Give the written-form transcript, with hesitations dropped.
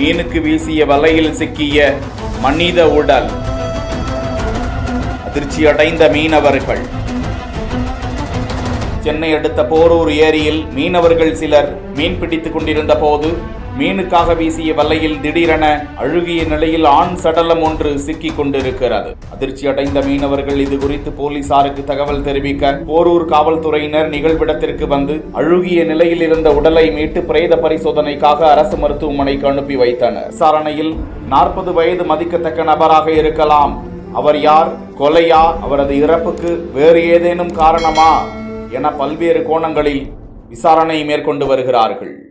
மீனுக்கு வீசிய வலையில் சிக்கிய மனித உடல். அதிர்ச்சியடைந்த மீனவர்கள். சென்னை அடுத்த போரூர் ஏரியில் மீனவர்கள் சிலர் மீன் பிடித்துக் கொண்டிருந்த போது மீனுக்காக வீசிய வலையில் திடீரென அழுகிய நிலையில் ஆண் சடலம் ஒன்று சிக்கிக் கொண்டிருக்கிறது. அதிர்ச்சி அடைந்த மீனவர்கள் இது குறித்து போலீசாருக்கு தகவல் தெரிவிக்க போரூர் காவல்துறையினர் நிகழ்விடத்திற்கு வந்து அழுகிய நிலையில் இருந்த உடலை மீட்டு பிரேத பரிசோதனைக்காக அரசு மருத்துவமனைக்கு அனுப்பி வைத்தனர். விசாரணையில் 40 வயது மதிக்கத்தக்க நபராக இருக்கலாம். அவர் யார்? கொலையா? அவரது இறப்புக்கு வேறு ஏதேனும் காரணமா என பல்வேறு கோணங்களில் விசாரணை மேற்கொண்டு வருகிறார்கள்.